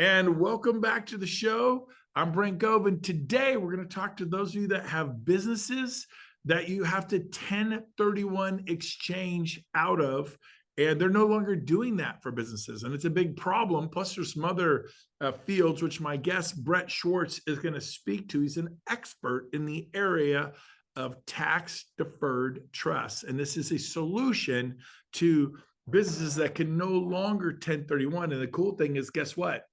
And welcome back to the show. I'm Brent Gove, and today we're going to talk to those of you that have businesses that you have to 1031 exchange out of, and they're no longer doing that for businesses. And it's a big problem. Plus, there's some other fields, which my guest, Brent Schwartz, is going to speak to. He's an expert in the area of tax deferred trusts. And this is a solution to businesses that can no longer 1031. And the cool thing is, guess what?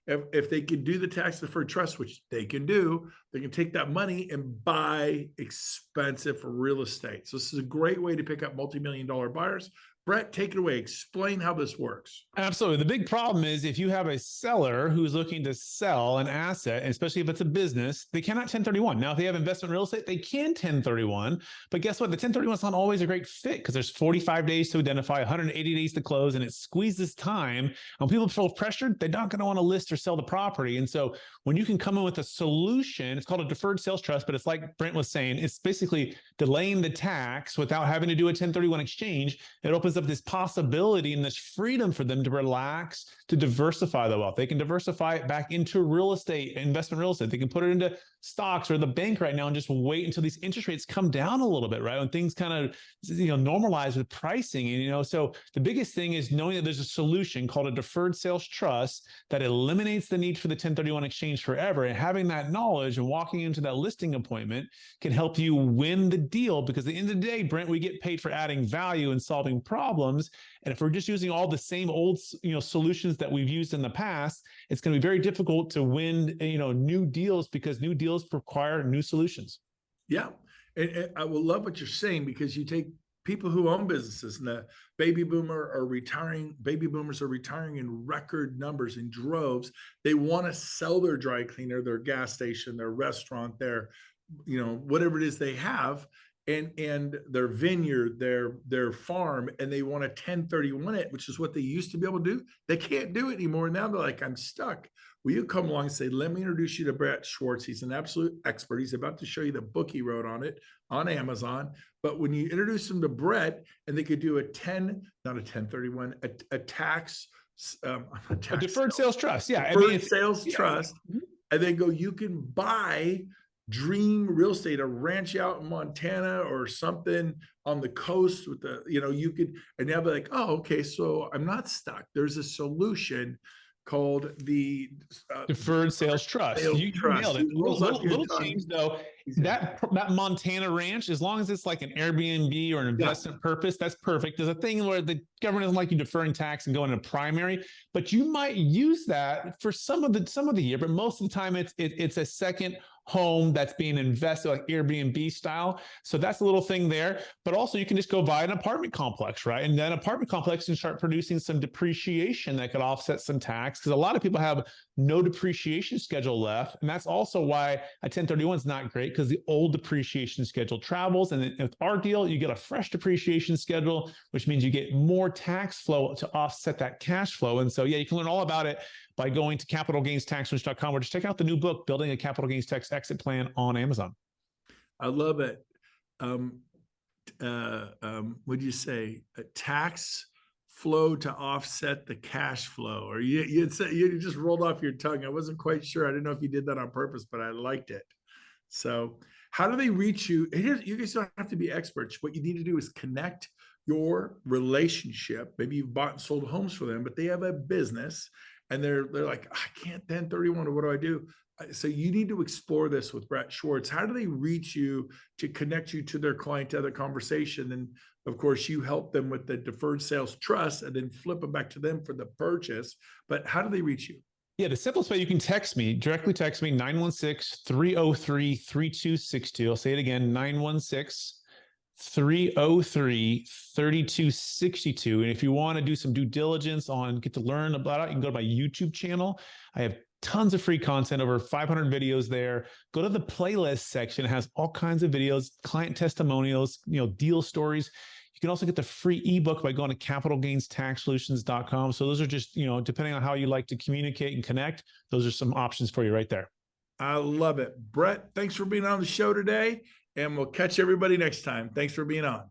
If they can do the tax deferred trust, which they can do, they can take that money and buy expensive real estate. So this is a great way to pick up multi-million-dollar buyers. Brett, take it away. Explain how this works. Absolutely. The big problem is if you have a seller who's looking to sell an asset, and especially if it's a business, they cannot 1031. Now, if they have investment real estate, they can 1031. But guess what? The 1031 is not always a great fit because there's 45 days to identify, 180 days to close, and it squeezes time. When people feel pressured, they're not going to want to list or sell the property. And so when you can come in with a solution, it's called a deferred sales trust, but it's like Brent was saying, it's basically delaying the tax without having to do a 1031 exchange. It opens up this possibility and this freedom for them to relax, to diversify the wealth. They can diversify it back into real estate, investment real estate. They can put it into stocks or the bank right now and just wait until these interest rates come down a little bit, right? When things kind of, normalize with pricing. And, so the biggest thing is knowing that there's a solution called a deferred sales trust that eliminates the need for the 1031 exchange forever. And having that knowledge and walking into that listing appointment can help you win the deal, because at the end of the day, Brent, we get paid for adding value and solving problems. And if we're just using all the same old, solutions that we've used in the past, it's going to be very difficult to win, new deals, because new deals require new solutions. Yeah. And I will love what you're saying, because you take people who own businesses, and the baby boomers are retiring in record numbers, in droves. They want to sell their dry cleaner, their gas station, their restaurant, their, whatever it is they have, and their vineyard, their farm, and they want to 1031 it, which is what they used to be able to do. They can't do it anymore. Now they're like, I'm stuck. Will you come along and say, let me introduce you to Brent Schwartz. He's an absolute expert. He's about to show you the book he wrote on it on Amazon. But when you introduce them to Brent, and they could do a tax, a deferred sales trust. Yeah. Deferred sales trust. And they go, you can buy dream real estate, a ranch out in Montana or something on the coast with the, you could, and now be like, oh, okay, so I'm not stuck. There's a solution called the deferred sales trust. You nailed it. Little change though. That Montana ranch, as long as it's like an Airbnb or an investment purpose, that's perfect. There's a thing where the government doesn't like you deferring tax and going to primary, but you might use that for some of the year. But most of the time, it's a second home that's being invested, like Airbnb style. So that's a little thing there. But also you can just go buy an apartment complex, right? And then apartment complex can start producing some depreciation that could offset some tax, because a lot of people have no depreciation schedule left. And that's also why a 1031 is not great, because the old depreciation schedule travels. And with our deal, you get a fresh depreciation schedule, which means you get more tax flow to offset that cash flow. And so, you can learn all about it by going to capitalgainstaxreach.com, or just check out the new book, Building a Capital Gains Tax Exit Plan, on Amazon. I love it. Would you say a tax flow to offset the cash flow? Or you just rolled off your tongue. I wasn't quite sure. I didn't know if you did that on purpose, but I liked it. So how do they reach you? You guys don't have to be experts. What you need to do is connect your relationship. Maybe you've bought and sold homes for them, but they have a business and they're like, I can't 1031, or what do I do? So you need to explore this with Brent Schwartz. How do they reach you to connect you to their client, to other conversation? And of course, you help them with the deferred sales trust and then flip them back to them for the purchase. But how do they reach you? Yeah, the simplest way, you can directly text me, 916-303-3262. I'll say it again, 916-303-3262. And if you want to do some due diligence get to learn about it, you can go to my YouTube channel. I have tons of free content, over 500 videos there. Go to the playlist section. It has all kinds of videos, client testimonials, deal stories. You can also get the free ebook by going to capitalgainstaxsolutions.com. So those are just, depending on how you like to communicate and connect, those are some options for you right there. I love it. Brett, thanks for being on the show today, and we'll catch everybody next time. Thanks for being on.